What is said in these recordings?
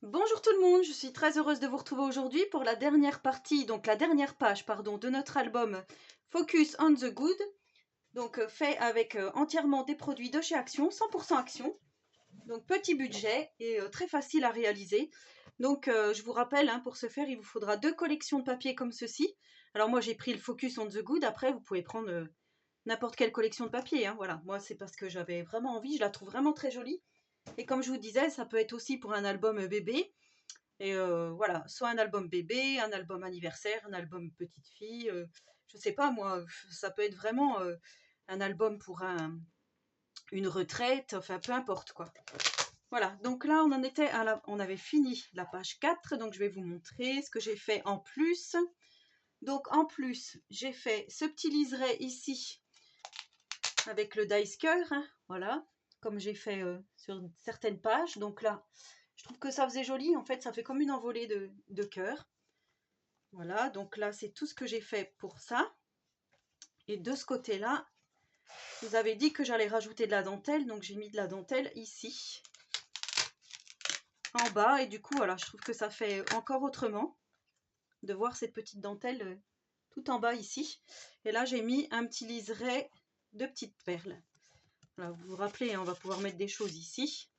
Bonjour tout le monde, je suis très heureuse de vous retrouver aujourd'hui pour la dernière partie, donc la dernière page, pardon, de notre album Focus on the Good, donc fait avec entièrement des produits de chez Action, 100% Action, donc petit budget et très facile à réaliser. Donc je vous rappelle, hein, pour ce faire, il vous faudra 2 collections de papier comme ceci. Alors moi j'ai pris le Focus on the Good, après vous pouvez prendre n'importe quelle collection de papier, hein, voilà. Moi c'est parce que j'avais vraiment envie, je la trouve vraiment très jolie. Et comme je vous disais, ça peut être aussi pour un album bébé. Et voilà, soit un album bébé, un album anniversaire, un album petite fille, je sais pas moi, ça peut être vraiment un album pour une retraite, enfin peu importe quoi. Voilà, donc là on en était on avait fini la page 4, donc je vais vous montrer ce que j'ai fait en plus. Donc en plus, j'ai fait ce petit liseré ici avec le dice cœur, hein, voilà, comme j'ai fait sur certaines pages. Donc là, je trouve que ça faisait joli, en fait ça fait comme une envolée de cœur. Voilà, donc là, c'est tout ce que j'ai fait pour ça. Et de ce côté-là, vous avez dit que j'allais rajouter de la dentelle, donc j'ai mis de la dentelle ici, en bas. Et du coup, voilà, je trouve que ça fait encore autrement de voir cette petite dentelle tout en bas ici. Et là, j'ai mis un petit liseré de petites perles. Voilà, vous vous rappelez, hein, on va pouvoir mettre des choses ici.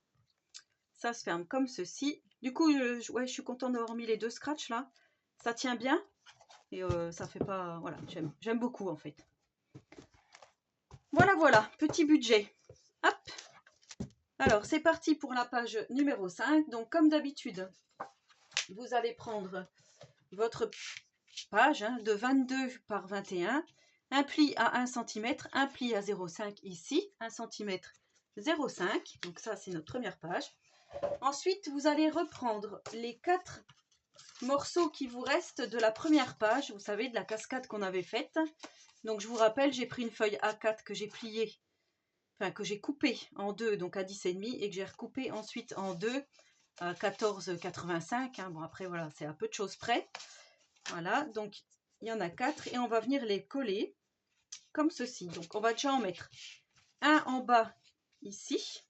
Ça se ferme comme ceci. Du coup, ouais, je suis contente d'avoir mis les 2 scratchs là. Ça tient bien. Et ça fait pas... Voilà, j'aime beaucoup en fait. Voilà, voilà, petit budget. Hop. Alors, c'est parti pour la page numéro 5. Donc, comme d'habitude, vous allez prendre votre page de 22 par 21, un pli à 1 cm, un pli à 0,5 ici, 1 cm 0,5. Donc ça, c'est notre première page. Ensuite, vous allez reprendre les 4 morceaux qui vous restent de la première page, vous savez, de la cascade qu'on avait faite. Donc, je vous rappelle, j'ai pris une feuille A4 que j'ai pliée, enfin que j'ai coupé en 2, donc à 10,5, et que j'ai recoupé ensuite en 2 à 14,85. Hein. Bon, après, voilà, c'est à peu de choses près. Voilà, donc il y en a 4 et on va venir les coller comme ceci. Donc, on va déjà en mettre un en bas ici,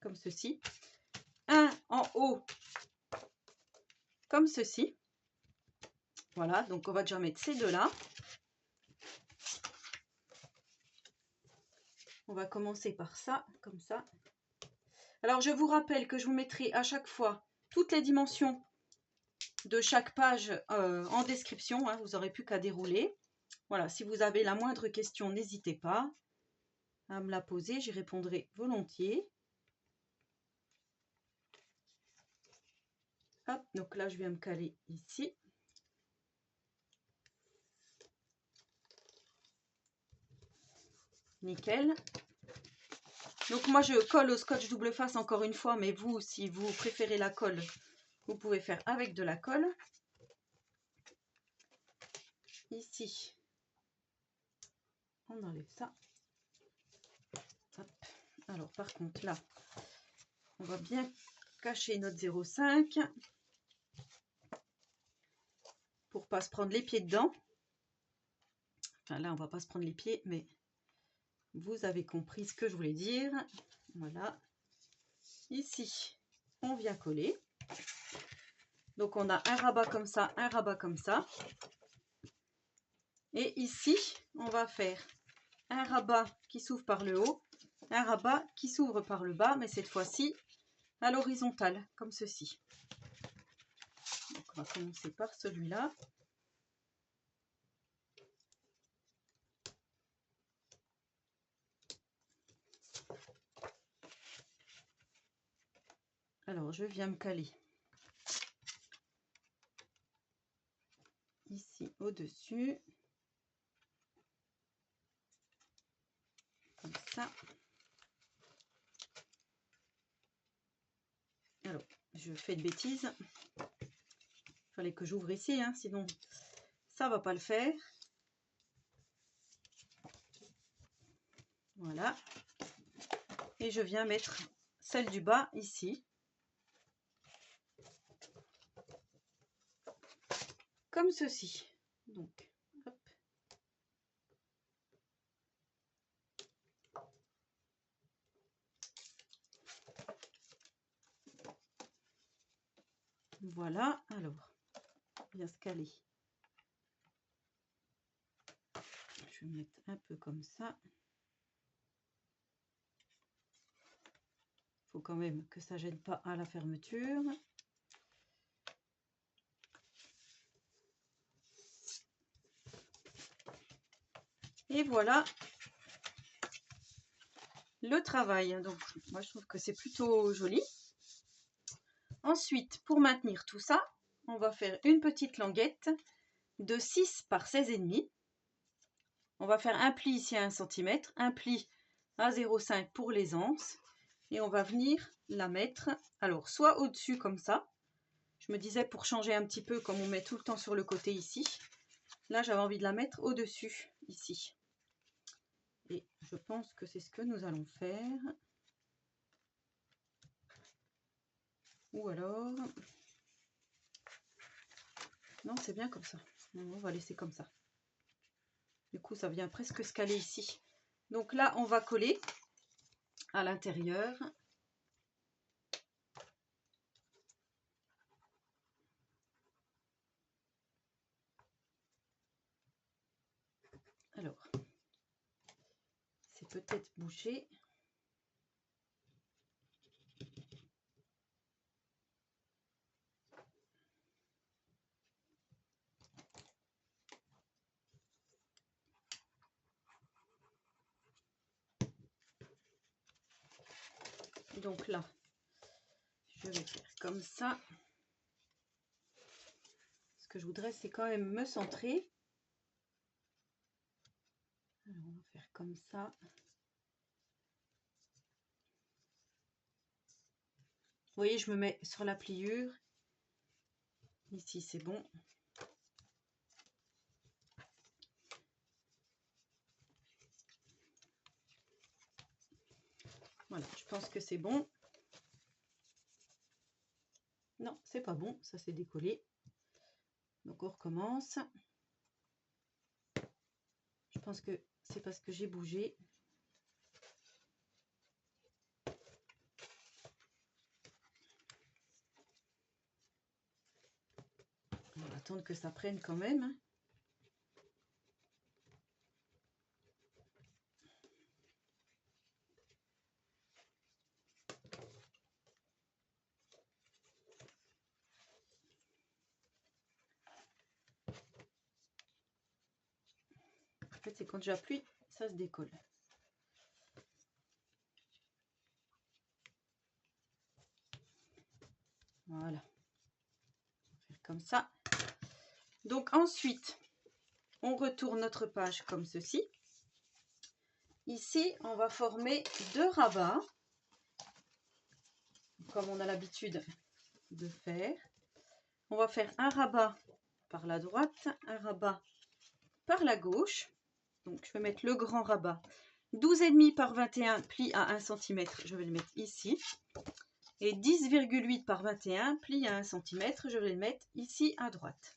comme ceci, un en haut, comme ceci. Voilà, donc on va déjà mettre ces deux-là. On va commencer par ça, comme ça. Alors, je vous rappelle que je vous mettrai à chaque fois toutes les dimensions de chaque page en description, hein, vous n'aurez plus qu'à dérouler. Voilà, si vous avez la moindre question, n'hésitez pas à me la poser, j'y répondrai volontiers. Hop, donc là, je viens me caler ici. Nickel. Donc moi, je colle au scotch double face encore une fois, mais vous, si vous préférez la colle, vous pouvez faire avec de la colle. Ici, on enlève ça. Hop. Alors, par contre, là, on va bien cacher notre 0,5 pour pas se prendre les pieds dedans. Enfin, là, on va pas se prendre les pieds, mais vous avez compris ce que je voulais dire. Voilà. Ici, on vient coller. Donc, on a un rabat comme ça, un rabat comme ça. Et ici, on va faire un rabat qui s'ouvre par le haut, un rabat qui s'ouvre par le bas, mais cette fois-ci à l'horizontale, comme ceci. Donc, on va commencer par celui-là. Alors, je viens me caler ici au-dessus. Comme ça. Alors, je fais de bêtises. Il fallait que j'ouvre ici, hein, sinon ça va pas le faire. Voilà. Et je viens mettre celle du bas ici. Comme ceci. Donc, hop. Voilà, alors, bien se caler. Je vais mettre un peu comme ça. Il faut quand même que ça ne gêne pas à la fermeture. Et voilà le travail. Donc, moi, je trouve que c'est plutôt joli. Ensuite, pour maintenir tout ça, on va faire une petite languette de 6 par 16,5. On va faire un pli ici à 1 cm, un pli à 0,5 pour les anses. Et on va venir la mettre, alors, soit au-dessus comme ça. Je me disais pour changer un petit peu, comme on met tout le temps sur le côté ici. Là, j'avais envie de la mettre au-dessus, ici. Et je pense que c'est ce que nous allons faire. Ou alors... Non, c'est bien comme ça. On va laisser comme ça. Du coup, ça vient presque se caler ici. Donc là, on va coller à l'intérieur. Alors, c'est peut-être bouché. Donc là, je vais faire comme ça. Ce que je voudrais, c'est quand même me centrer. Alors, on va faire comme ça. Vous voyez, je me mets sur la pliure. Ici, c'est bon. Voilà, je pense que c'est bon. Non, c'est pas bon, ça s'est décollé. Donc on recommence. Je pense que c'est parce que j'ai bougé. On va attendre que ça prenne quand même. En fait, c'est quand j'appuie, ça se décolle. Voilà. On va faire comme ça. Donc ensuite, on retourne notre page comme ceci. Ici, on va former 2 rabats, comme on a l'habitude de faire. On va faire un rabat par la droite, un rabat par la gauche. Donc je vais mettre le grand rabat 12,5 par 21 pli à 1 cm, je vais le mettre ici. Et 10,8 par 21 pli à 1 cm, je vais le mettre ici à droite.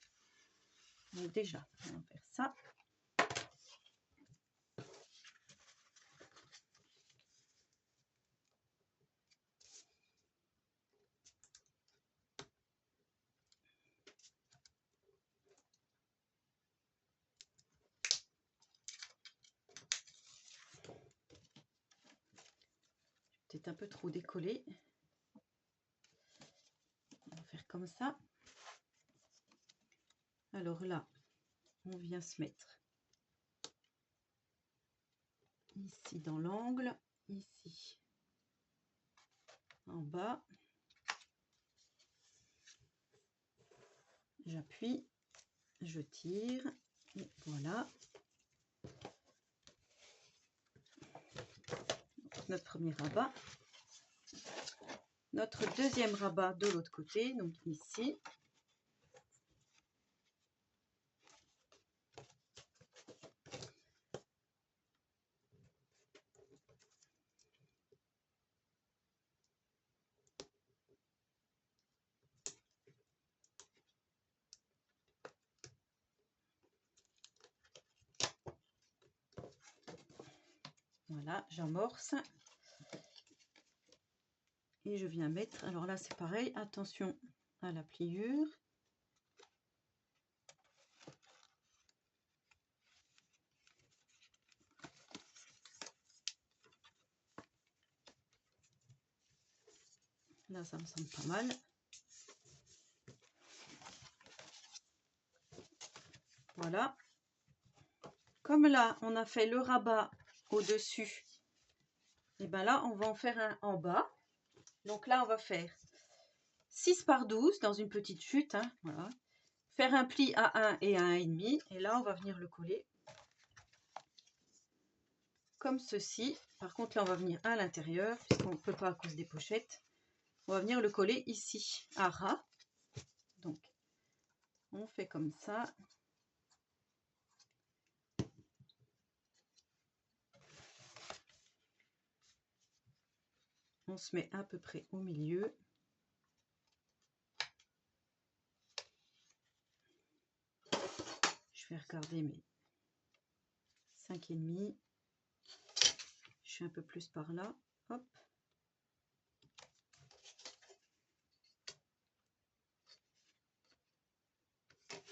Donc déjà, on va faire ça. Peut-être un peu trop décollé. On va faire comme ça. Alors là, on vient se mettre ici dans l'angle, ici en bas. J'appuie, je tire, et voilà. Notre premier rabat. Notre deuxième rabat de l'autre côté, donc ici. Voilà, j'amorce. Et je viens mettre, alors là c'est pareil, attention, à la pliure. Là, ça me semble pas mal. Voilà. Comme là, on a fait le rabat au-dessus, et bien là, on va en faire un en bas. Donc là, on va faire 6 par 12 dans une petite chute. Hein, voilà. Faire un pli à 1 et à 1,5. Et là, on va venir le coller comme ceci. Par contre, là, on va venir à l'intérieur, puisqu'on ne peut pas à cause des pochettes. On va venir le coller ici, à ras. Donc, on fait comme ça. On se met à peu près au milieu. Je vais regarder mes 5,5. Je suis un peu plus par là. Hop.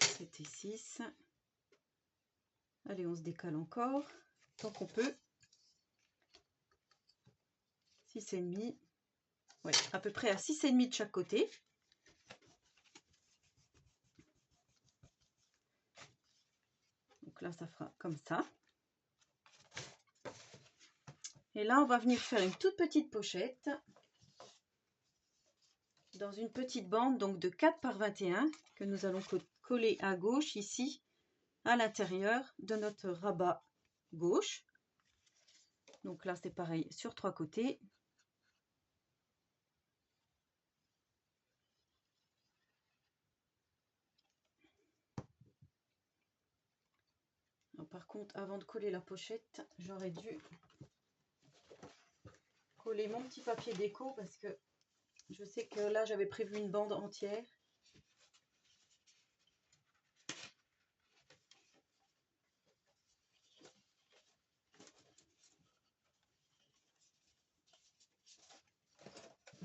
C'était 6. Allez, on se décale encore tant qu'on peut. 6,5. Ouais, à peu près à 6,5 de chaque côté. Donc là, ça fera comme ça. Et là, on va venir faire une toute petite pochette dans une petite bande donc de 4 par 21 que nous allons coller à gauche ici à l'intérieur de notre rabat gauche. Donc là, c'est pareil sur 3 côtés. Alors, par contre, avant de coller la pochette, j'aurais dû coller mon petit papier déco parce que je sais que là, j'avais prévu une bande entière.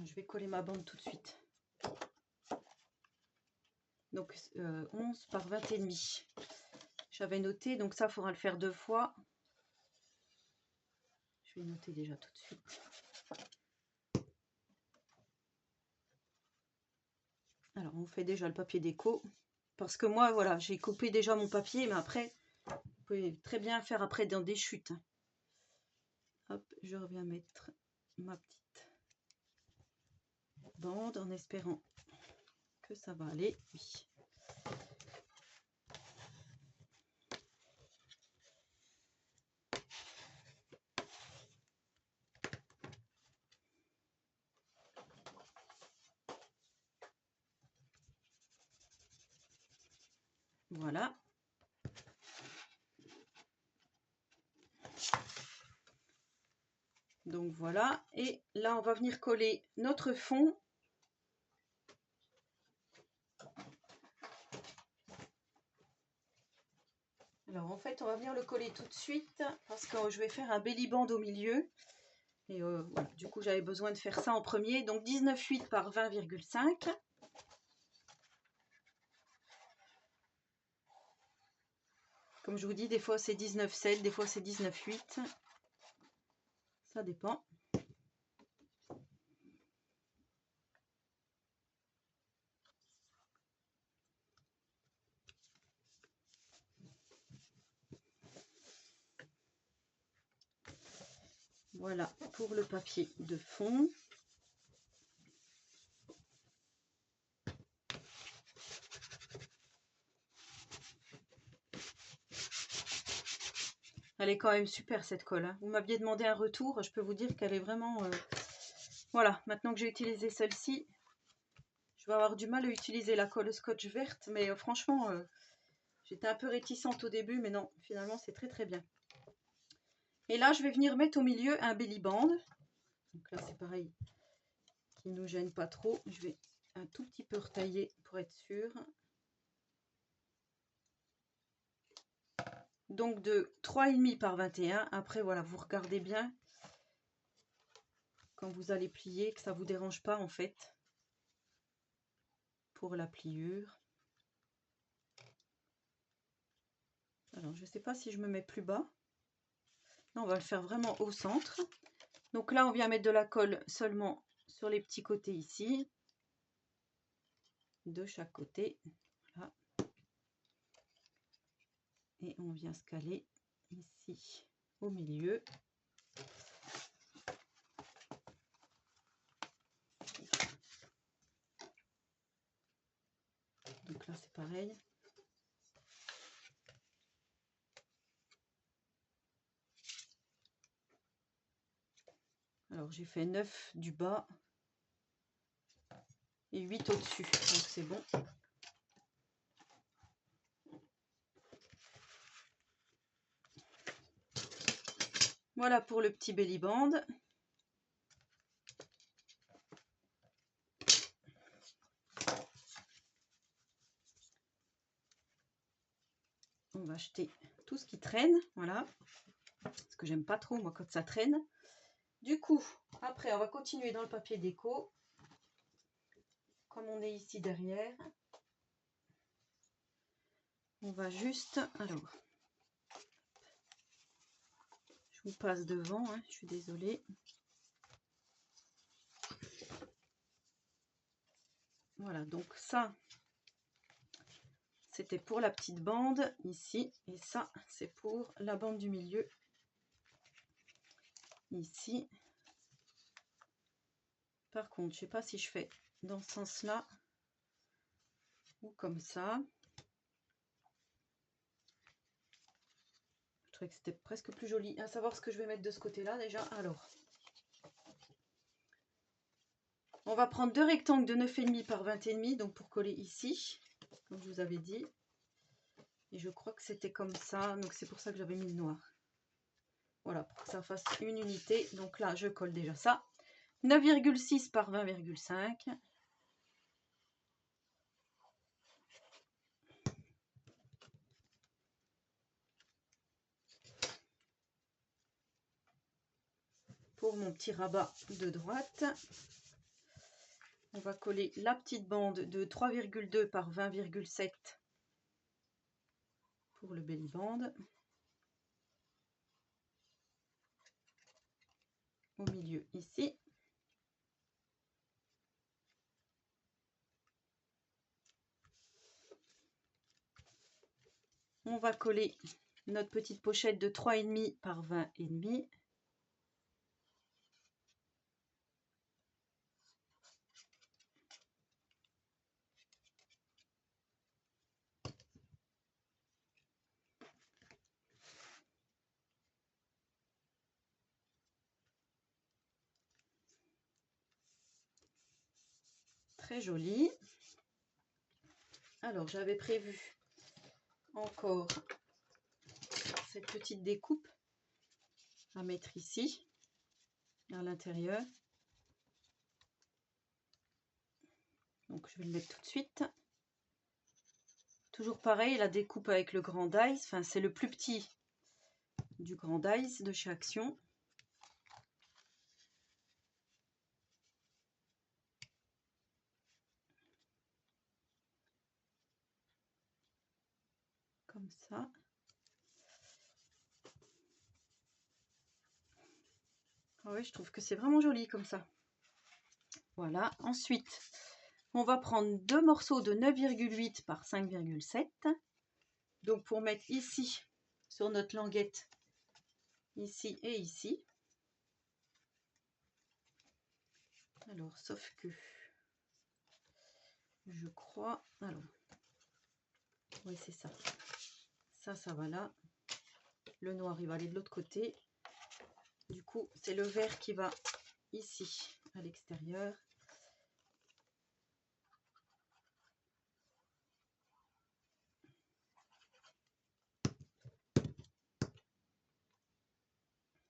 Je vais coller ma bande tout de suite. Donc 11 par 20,5. J'avais noté, donc ça, il faudra le faire 2 fois. Je vais noter déjà tout de suite. Alors, on fait déjà le papier déco. Parce que moi, voilà, j'ai coupé déjà mon papier, mais après, vous pouvez très bien faire après dans des chutes. Hop, je reviens mettre ma petite bande en espérant que ça va aller. Oui. Voilà. Donc voilà. Et là, on va venir coller notre fond. Alors en fait, on va venir le coller tout de suite parce que je vais faire un belly band au milieu. Et voilà, du coup, j'avais besoin de faire ça en premier. Donc 19,8 par 20,5. Comme je vous dis, des fois c'est 19,7, des fois c'est 19,8. Ça dépend. Voilà pour le papier de fond. Elle est quand même super cette colle. Hein. Vous m'aviez demandé un retour, je peux vous dire qu'elle est vraiment... Voilà, maintenant que j'ai utilisé celle-ci, je vais avoir du mal à utiliser la colle scotch verte, mais franchement, j'étais un peu réticente au début, mais non, finalement c'est très très bien. Et là, je vais venir mettre au milieu un belly band. Donc là, c'est pareil, qui ne nous gêne pas trop. Je vais un tout petit peu retailler pour être sûr. Donc de 3,5 par 21. Après, voilà, vous regardez bien quand vous allez plier, que ça ne vous dérange pas en fait. pour la pliure. Alors, je ne sais pas si je me mets plus bas. Non, on va le faire vraiment au centre. Donc là, on vient mettre de la colle seulement sur les petits côtés ici. De chaque côté. Voilà. Et on vient se caler ici au milieu. Donc là, c'est pareil. Alors, j'ai fait 9 du bas et 8 au-dessus. Donc, c'est bon. Voilà pour le petit belly band. On va jeter tout ce qui traîne, voilà, parce que j'aime pas trop moi quand ça traîne. Du coup, après on va continuer dans le papier déco, comme on est ici derrière. On va juste, alors, je vous passe devant, hein, je suis désolée. Voilà, donc ça, c'était pour la petite bande ici, et ça, c'est pour la bande du milieu ici. Par contre, je sais pas si je fais dans ce sens-là ou comme ça. Je trouvais que c'était presque plus joli. À savoir ce que je vais mettre de ce côté-là déjà. Alors, on va prendre deux rectangles de 9,5 par 20,5, donc pour coller ici, comme je vous avais dit. Et je crois que c'était comme ça, donc c'est pour ça que j'avais mis le noir. Voilà, pour que ça fasse une unité. Donc là, je colle déjà ça. 9,6 par 20,5. Pour mon petit rabat de droite, on va coller la petite bande de 3,2 par 20,7 pour le belly band. Au milieu ici. On va coller notre petite pochette de 3,5 par 20,5. Très joli. Alors, j'avais prévu encore cette petite découpe à mettre ici, à l'intérieur. Donc, je vais le mettre tout de suite. Toujours pareil, la découpe avec le grand dice. Enfin, c'est le plus petit du grand dice de chez Action. Comme ça. Ah oui, je trouve que c'est vraiment joli comme ça. Voilà. Ensuite, on va prendre deux morceaux de 9,8 par 5,7. Donc, pour mettre ici, sur notre languette, ici et ici. Alors, sauf que je crois... Alors, oui, c'est ça. Ça va là. Le noir, il va aller de l'autre côté. Du coup, c'est le vert qui va ici, à l'extérieur.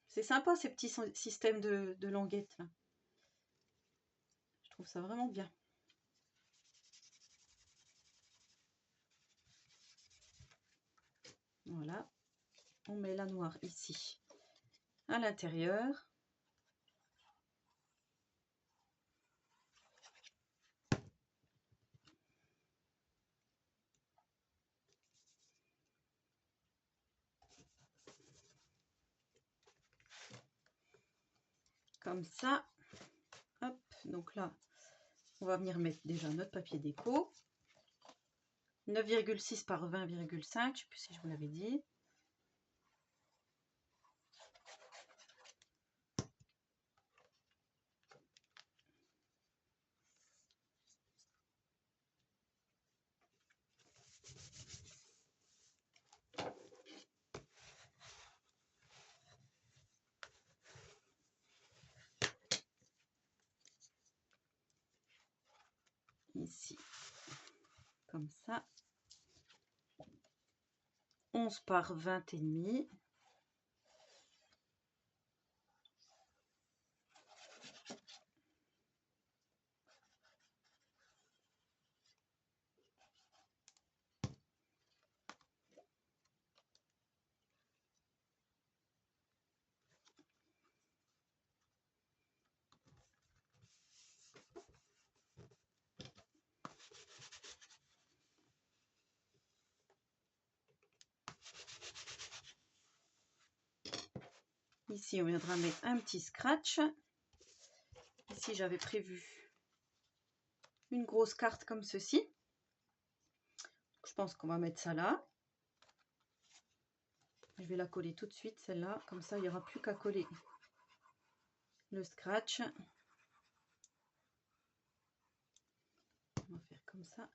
C'est sympa, ces petits systèmes de languettes, là. Je trouve ça vraiment bien. Voilà. On met la noire ici, à l'intérieur. comme ça. Hop, donc là, on va venir mettre déjà notre papier déco. 9,6 par 20,5, je ne sais plus si je vous l'avais dit. Ici, comme ça. 11 par 20,5. Ici, on viendra mettre un petit scratch. Ici, j'avais prévu une grosse carte comme ceci. Je pense qu'on va mettre ça là. Je vais la coller tout de suite, celle-là. Comme ça, il n'y aura plus qu'à coller le scratch. On va faire comme ça.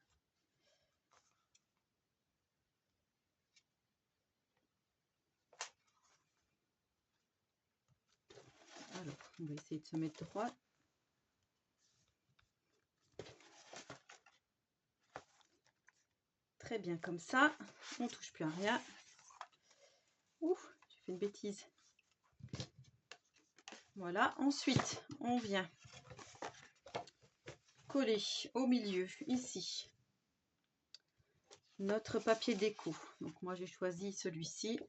Alors, on va essayer de se mettre droit. Très bien, comme ça. On ne touche plus à rien. Ouf, j'ai fait une bêtise. Voilà, ensuite, on vient coller au milieu, ici, notre papier déco. Donc moi, j'ai choisi celui-ci,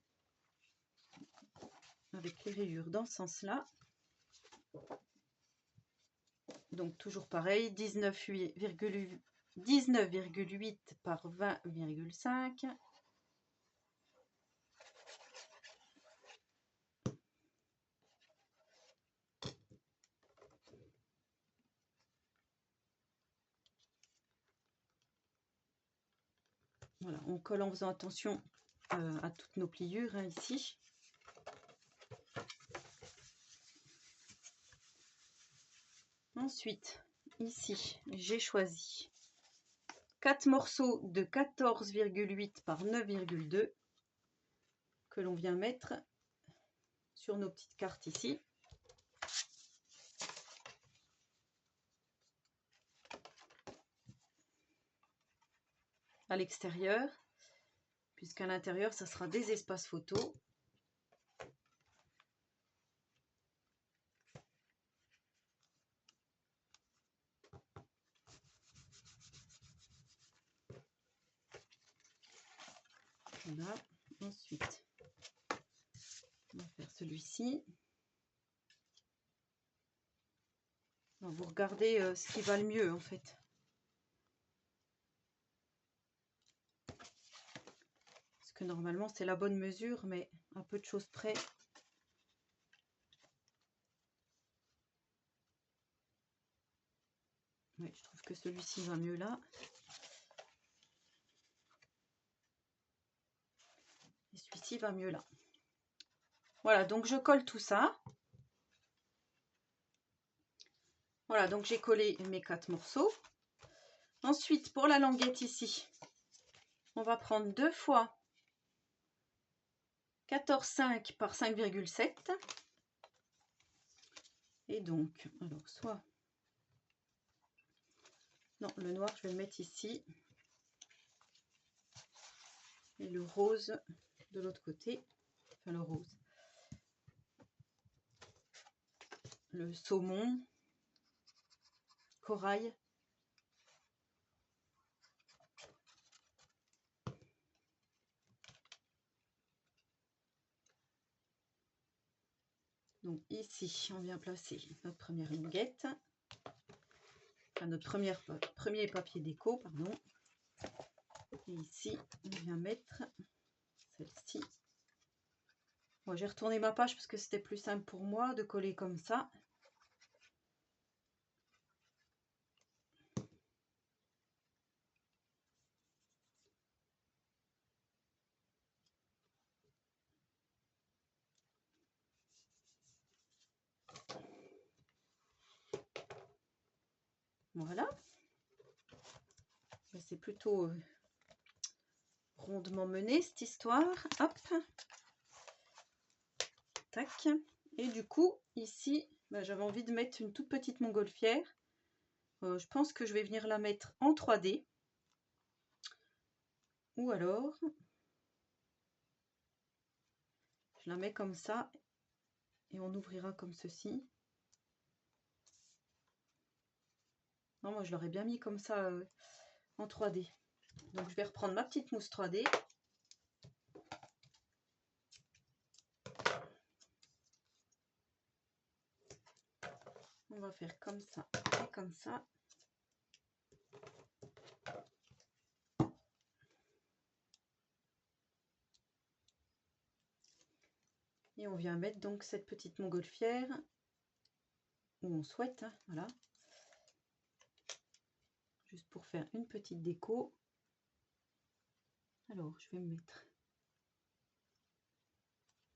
avec les rayures dans ce sens-là. Donc toujours pareil, 19,8 par 20,5. Voilà, on colle en faisant attention à toutes nos pliures hein, ici. Ensuite, ici, j'ai choisi 4 morceaux de 14,8 par 9,2 que l'on vient mettre sur nos petites cartes ici. À l'extérieur, puisqu'à l'intérieur, ça sera des espaces photos. Voilà. Ensuite, on va faire celui-ci. Vous regardez ce qui va le mieux en fait. Parce que normalement, c'est la bonne mesure, mais à peu de choses près. Oui, je trouve que celui-ci va mieux là. Et celui-ci va mieux là. Voilà, donc je colle tout ça. Voilà, donc j'ai collé mes 4 morceaux. Ensuite, pour la languette ici, on va prendre 2 fois 14,5 par 5,7. Et donc, alors soit... Non, le noir, je vais le mettre ici. Et le rose de l'autre côté. Enfin, le rose. Le saumon. Corail. Donc ici, on vient placer notre première languette. Enfin, notre premier papier déco, pardon. Et ici, on vient mettre celle-ci. Moi, j'ai retourné ma page parce que c'était plus simple pour moi de coller comme ça. Voilà. C'est plutôt rondement mené cette histoire. Hop. Tac. Et du coup, ici, j'avais envie de mettre une toute petite montgolfière. Je pense que je vais venir la mettre en 3D. Ou alors, je la mets comme ça et on ouvrira comme ceci. Non, moi je l'aurais bien mis comme ça en 3D. Donc je vais reprendre ma petite mousse 3D. On va faire comme ça et comme ça. Et on vient mettre donc cette petite montgolfière où on souhaite, hein, voilà. Juste pour faire une petite déco. Alors je vais me mettre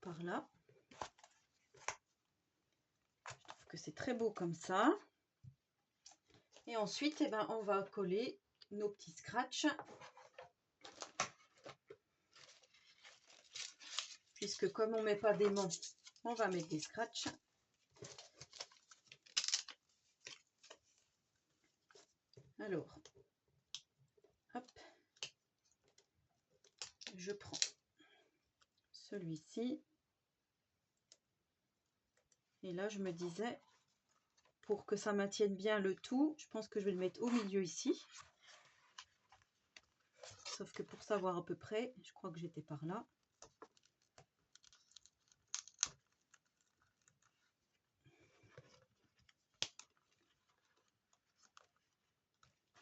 par là. Je trouve que c'est très beau comme ça. Et ensuite, eh ben, on va coller nos petits scratchs. Puisque comme on ne met pas d'aimant, on va mettre des scratchs. Alors, hop, je prends celui-ci. Et là, je me disais, pour que ça maintienne bien le tout, je pense que je vais le mettre au milieu ici. Sauf que pour savoir à peu près, je crois que j'étais par là.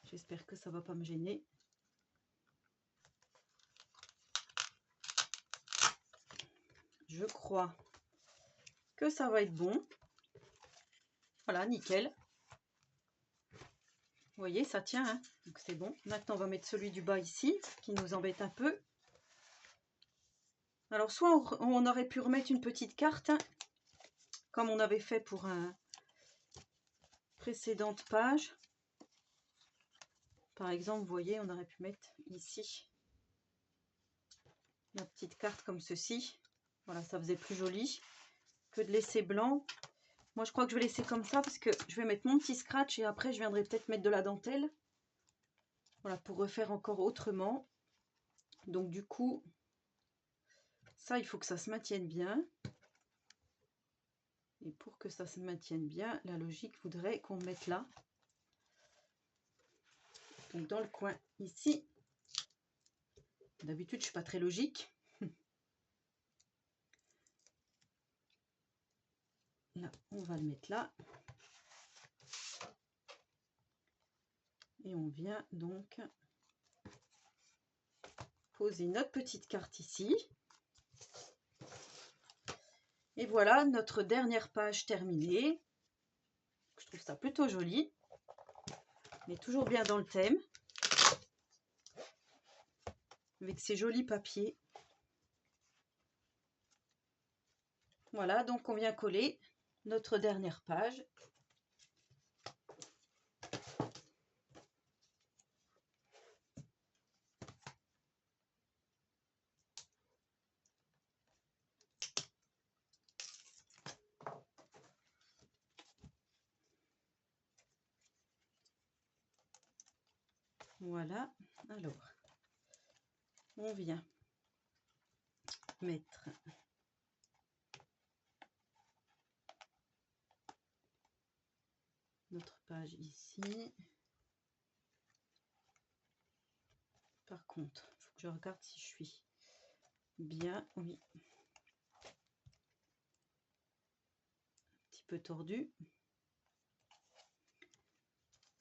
J'espère que ça ne va pas me gêner. Je crois que ça va être bon. Voilà, nickel. Vous voyez, ça tient, hein, donc c'est bon. Maintenant, on va mettre celui du bas ici, qui nous embête un peu. Alors, soit on aurait pu remettre une petite carte, hein, comme on avait fait pour une précédente page. Par exemple, vous voyez, on aurait pu mettre ici la petite carte comme ceci. Voilà, ça faisait plus joli que de laisser blanc. Moi, je crois que je vais laisser comme ça parce que je vais mettre mon petit scratch et après, je viendrai peut-être mettre de la dentelle. Voilà, pour refaire encore autrement. Donc, du coup, ça, il faut que ça se maintienne bien. Et pour que ça se maintienne bien, la logique voudrait qu'on mette là. Donc, dans le coin ici. D'habitude, je ne suis pas très logique. Là, on va le mettre là. Et on vient donc poser notre petite carte ici. Et voilà notre dernière page terminée. Je trouve ça plutôt joli. Mais toujours bien dans le thème. Avec ces jolis papiers. Voilà, donc on vient coller notre dernière page. Voilà, alors on vient mettre notre page ici. Par contre, il faut que je regarde si je suis bien, oui. Un petit peu tordu.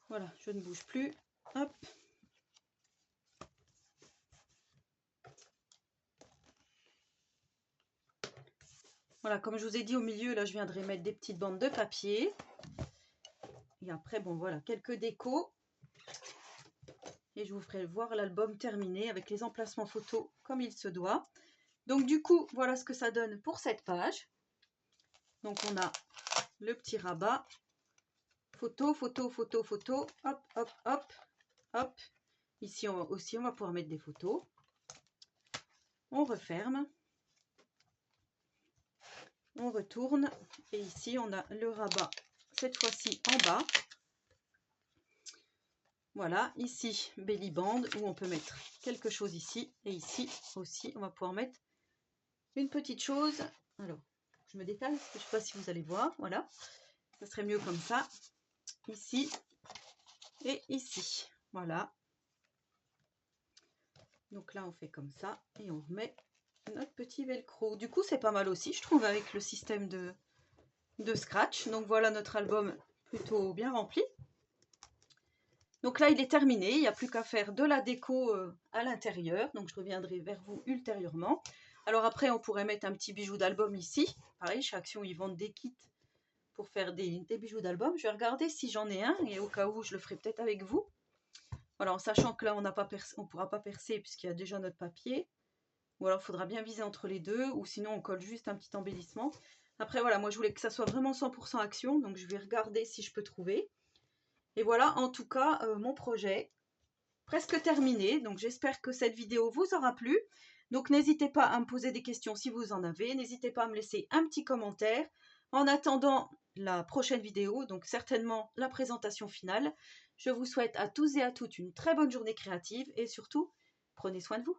Voilà, je ne bouge plus. Hop. Voilà, comme je vous ai dit au milieu, là, je viendrai mettre des petites bandes de papier. Et après, bon, voilà, quelques décos. Et je vous ferai voir l'album terminé avec les emplacements photos comme il se doit. Donc, du coup, voilà ce que ça donne pour cette page. Donc, on a le petit rabat. Photo, photo, photo, photo. Hop, hop, hop, hop. Ici aussi, on va pouvoir mettre des photos. On referme. On retourne. Et ici, on a le rabat, cette fois-ci en bas. Voilà, ici, belly band, où on peut mettre quelque chose ici. Et ici aussi, on va pouvoir mettre une petite chose. Alors, je me détale, je ne sais pas si vous allez voir. Voilà, ça serait mieux comme ça. Ici et ici. Voilà. Donc là, on fait comme ça et on remet notre petit velcro. Du coup, c'est pas mal aussi, je trouve, avec le système de scratch. Donc voilà notre album plutôt bien rempli. Donc là, il est terminé. Il n'y a plus qu'à faire de la déco à l'intérieur. Donc je reviendrai vers vous ultérieurement. Alors après, on pourrait mettre un petit bijou d'album ici. Pareil, chez Action, ils vendent des kits pour faire des bijoux d'album. Je vais regarder si j'en ai un et au cas où, je le ferai peut-être avec vous. Voilà, en sachant que là, on ne pourra pas percer puisqu'il y a déjà notre papier. Ou alors, il faudra bien viser entre les deux. Ou sinon, on colle juste un petit embellissement. Après, voilà, moi, je voulais que ça soit vraiment 100% Action. Donc, je vais regarder si je peux trouver. Et voilà, en tout cas, mon projet presque terminé. Donc, j'espère que cette vidéo vous aura plu. Donc, n'hésitez pas à me poser des questions si vous en avez. N'hésitez pas à me laisser un petit commentaire. En attendant la prochaine vidéo, donc certainement la présentation finale, je vous souhaite à tous et à toutes une très bonne journée créative et surtout, prenez soin de vous.